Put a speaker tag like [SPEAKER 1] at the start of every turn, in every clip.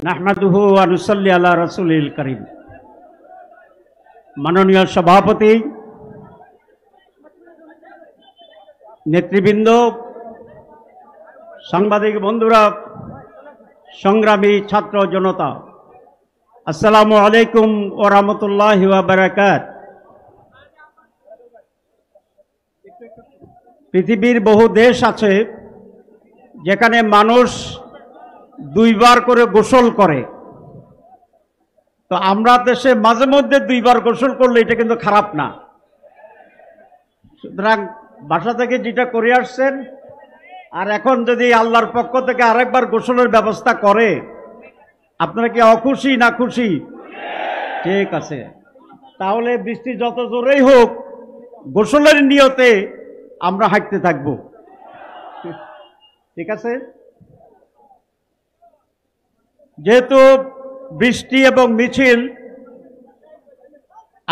[SPEAKER 1] নাহমাদুহু ওয়া নুসাল্লি আলা রাসূলিল কারীম। মাননীয় সভাপতি, নেতৃবৃন্দ, সাংবাদিক বন্ধুরা, সংগ্রামী ছাত্র জনতা, আসসালামু আলাইকুম ওয়া রাহমাতুল্লাহি ওয়া বারাকাতুহু। পৃথিবীর বহু দেশ আছে যেখানে মানুষ দুইবার করে গোসল করে, তো আমরা দেশে মাঝে মধ্যে দুইবার গোসল করলে এটা কিন্তু খারাপ না। সুতরাং বাসা থেকে যেটা করে আসছেন, আর এখন যদি আল্লাহর পক্ষ থেকে আরেকবার গোসলের ব্যবস্থা করে, আপনারা কি অখুশি না খুশি? ঠিক আছে, তাহলে বৃষ্টি যত জোরেই হোক গোসলের নিয়তে আমরা হাঁটতে থাকবো। ঠিক আছে, যেহেতু বৃষ্টি এবং মিছিল,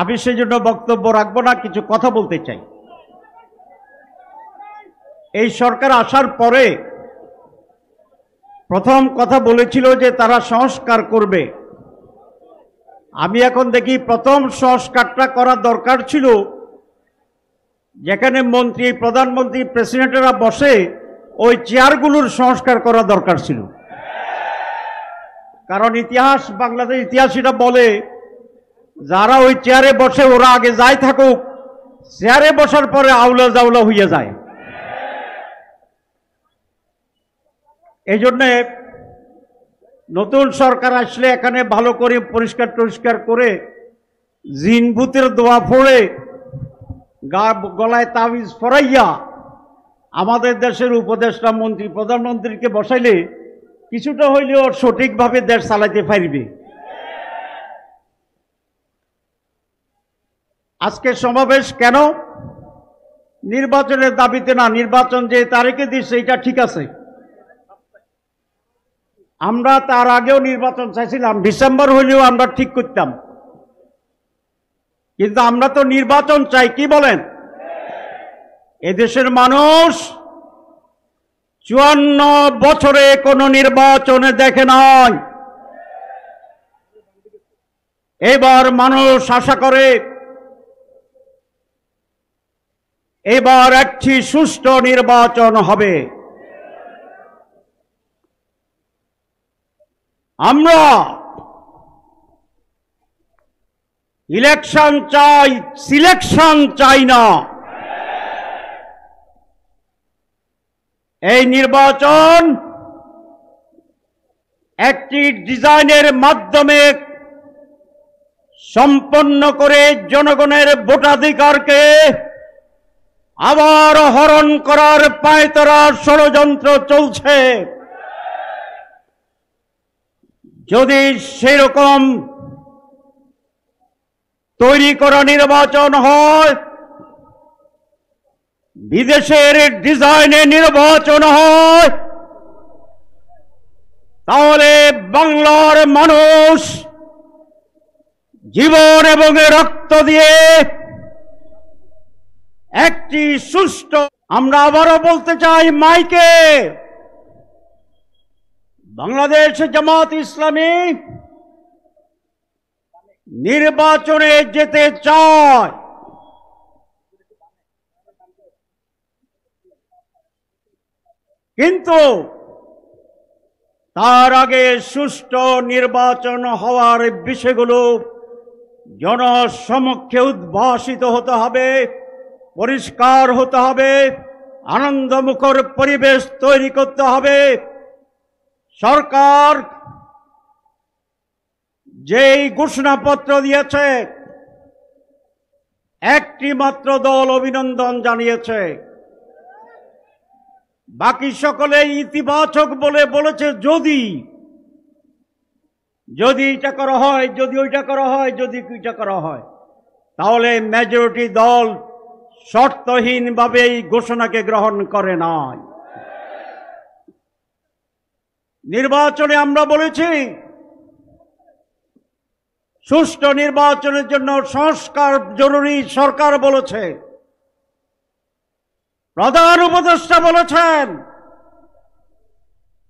[SPEAKER 1] আমি সেই জন্য বক্তব্য রাখবো না, কিছু কথা বলতে চাই। এই সরকার আসার পরে প্রথম কথা বলেছিল যে তারা সংস্কার করবে। আমি এখন দেখি প্রথম সংস্কারটা করার দরকার ছিল যেখানে মন্ত্রী, প্রধানমন্ত্রী, প্রেসিডেন্টরা বসে, ওই চেয়ারগুলোর সংস্কার করা দরকার ছিল। কারণ ইতিহাস, বাংলাদেশ ইতিহাস এটা বলে, যারা ওই চেয়ারে বসে ওরা আগে যাই থাকুক, চেয়ারে বসার পরে আউলা জাউলা হইয়া যায়। এই জন্যে নতুন সরকার আসলে এখানে ভালো করে পরিষ্কার টরিষ্কার করে, জিন ভূতের দোয়া পড়ে, গলায় তাবিজ ফরাইয়া আমাদের দেশের উপদেষ্টা, মন্ত্রী, প্রধানমন্ত্রীকে বসাইলে কিছুটা হইলেও সঠিকভাবে দেশ চালাইতে পারবে। আজকে সমাবেশ কেন? নির্বাচনের দাবিতে না, নির্বাচন যে তারিখে দিচ্ছে এটা ঠিক আছে। আমরা তার আগেও নির্বাচন চাইছিলাম, ডিসেম্বর হইলেও আমরা ঠিক করতাম, কিন্তু আমরা তো নির্বাচন চাই। কি বলেন? এদেশের মানুষ 54 বছরে কোনো নির্বাচনে দেখে নাই। এবার মানুষ আশা করে এবার একটি সুষ্ঠু নির্বাচন হবে। আমরা ইলেকশন চাই, সিলেকশন চাই না। এই নির্বাচন একটি ডিজাইনের মাধ্যমে সম্পন্ন করে জনগণের ভোটাধিকারকে আবার হরণ করার পায়তারা ষড়যন্ত্র চলছে। যদি সেরকম তৈরি করা নির্বাচন হয়, বিদেশের ডিজাইনে নির্বাচন হয়, তাহলে বাংলার মানুষ জীবন এবং রক্ত দিয়ে একটি সুষ্ঠু, আমরা আবারও বলতে চাই মাইকে, বাংলাদেশ জামাত ইসলামী নির্বাচনে যেতে চায়, কিন্তু তার আগে সুষ্ঠু নির্বাচন হওয়ার বিষয়গুলো জনসমক্ষে উদ্ভাসিত হতে হবে, পরিষ্কার হতে হবে, আনন্দমুখর পরিবেশ তৈরি করতে হবে। সরকার যেই ঘোষণাপত্র দিয়েছে, একটি মাত্র দল অভিনন্দন জানিয়েছে, বাকি সকলে ইতিবাচক বলে বলেছে যদি এটা করা হয়, যদি ওইটা করা হয়, যদি ওইটা করা হয়, তাহলে মেজরিটি দল শর্তহীনভাবে এই ঘোষণাকে গ্রহণ করে নাই। নির্বাচনে আমরা বলেছি সুষ্ঠু নির্বাচনের জন্য সংস্কার জরুরি, সরকার বলেছে, প্রধান উপদেষ্টা বলেছেন,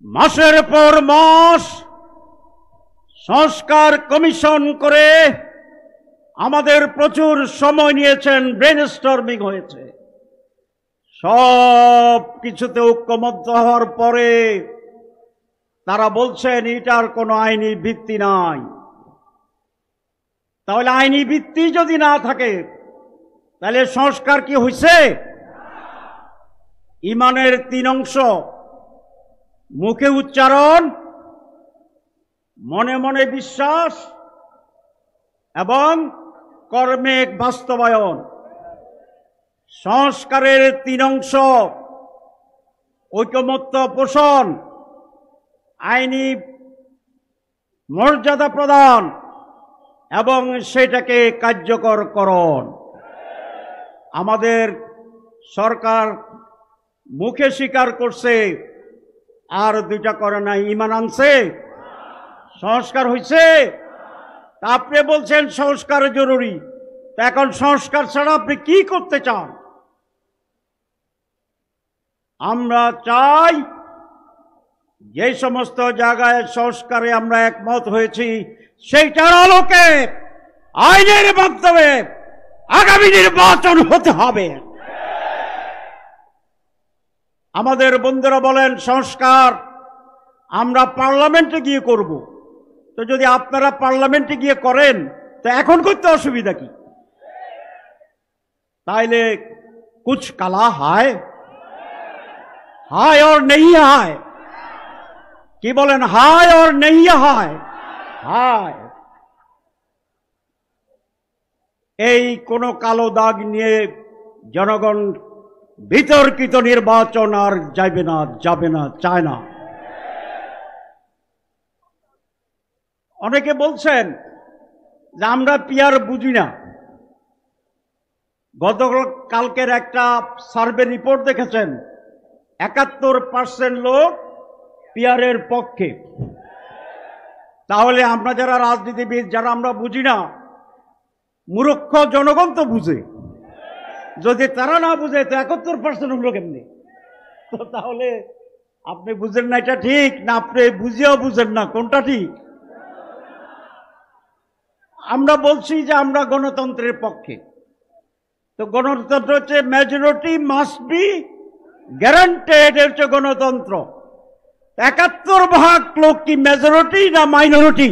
[SPEAKER 1] মাসের পর মাস সংস্কার কমিশন করে আমাদের প্রচুর সময় নিয়েছেন, ব্রেনস্টর্মিং হয়েছে। সব কিছুতে ঐক্যমত্য হওয়ার পরে তারা বলছেন এটার কোনো আইনি ভিত্তি নাই। তাহলে আইনি ভিত্তি যদি না থাকে তাহলে সংস্কার কি হইছে? ঈমানের 3 অংশ, মুখে উচ্চারণ, মনে মনে বিশ্বাস এবং কর্মে বাস্তবায়ন। সংস্কারের 3 অংশ, ঐকমত্য পোষণ, আইনি মর্যাদা প্রদান এবং সেটাকে কার্যকরকরণ। আমাদের সরকার মুখে স্বীকার করছে, আর 2টা করে না। ঈমান আনছে, সংস্কার হয়েছে। আপনি বলছেন সংস্কার জরুরি, এখন সংস্কার ছাড়া আপনি কি করতে চান? আমরা চাই যে সমস্ত জায়গায় সংস্কারে আমরা একমত হয়েছি সেইটার আলোকে আইনের মাধ্যমে আগামী নির্বাচন হতে হবে। আমাদের বন্ধুরা বলেন সংস্কার আমরা পার্লামেন্টে গিয়ে করব। তো যদি আপনারা পার্লামেন্টে গিয়ে করেন তো এখন করতে অসুবিধা কি? তাইলে কুছ কালা হায় হায় और नहीं हाय, কি বলেন? হায় और नहीं हाय, হায়। এই কোন কালো দাগ নিয়ে জনগণ বিতর্কিত নির্বাচন আর যাবে না, চায় না। অনেকে বলছেন যে আমরা পিয়ার বুঝি না। গতকালকের একটা সার্ভে রিপোর্ট দেখেছেন, 71% লোক পিয়ারের পক্ষে। তাহলে আমরা যারা রাজনীতিবিদ, যারা আমরা বুঝি না, মূর্খ জনগণ তো বুঝে। যদি তারা না বুঝে তো 71% হলো কেমনি? তো তাহলে আপনি বুঝেন না এটা ঠিক, না আপনি বুঝেও বুঝেন না কোনটা ঠিক? আমরা বলছি যে আমরা গণতন্ত্রের পক্ষে। তো গণতন্ত্র হচ্ছে মেজরিটি মাস্ট বি গ্যারান্টেড, হচ্ছে গণতন্ত্র। 71% লোক কি মেজরিটি না মাইনরিটি?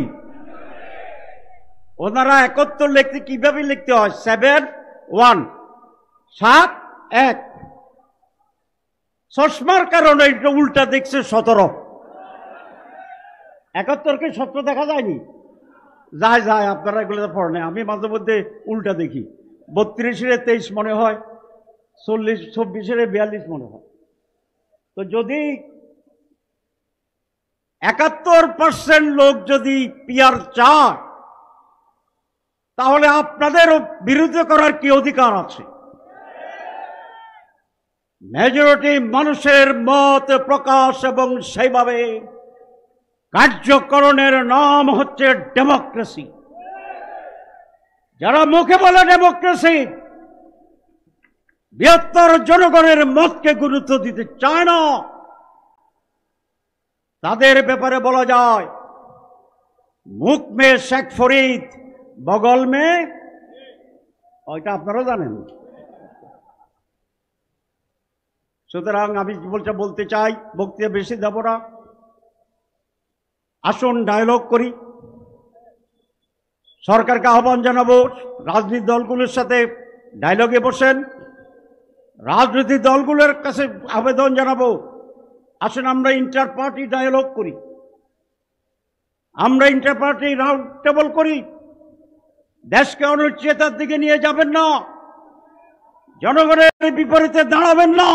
[SPEAKER 1] ওনারা 71 লিখতে কিভাবে লিখতে হয়? 7-1, 7-1। চশমার কারণে এটা উল্টা দেখছে 17। 71কে 17 দেখা যায়নি? যায়, আপনারা এগুলো পড়েন। আমি মাঝে মধ্যে উল্টা দেখি। 32-এ 23 মনে হয়, 24-এ 42 মনে হয়। তো যদি 71% লোক যদি পিয়ার চায় তাহলে আপনাদের বিরোধিতা করার কি অধিকার আছে? মেজরিটি মানুষের মত প্রকাশ এবং সেইভাবে কার্যকরণের নাম হচ্ছে ডেমোক্রেসি। যারা মুখে বলে ডেমোক্রেসি, বৃহত্তর জনগণের মতকে গুরুত্ব দিতে চায় না, তাদের ব্যাপারে বলা যায় মুখ মে শেখ ফরিদ, বগল মে, ওইটা আপনারা জানেন। সুতরাং আমি বলতে চাই, বক্তব্য বেশি দেব না, আসুন ডায়লগ করি। সরকারকে আহ্বান জানাবো রাজনৈতিক দলগুলোর সাথে ডায়লগে বসেন। রাজনৈতিক দলগুলোর কাছে আবেদন জানাবো, আসুন আমরা ইন্টার পার্টি ডায়ালগ করি, আমরা ইন্টার পার্টি রাউন্ড টেবল করি। দেশকে অনিশ্চয়তার দিকে নিয়ে যাবেন না, জনগণের বিপরীতে দাঁড়াবেন না।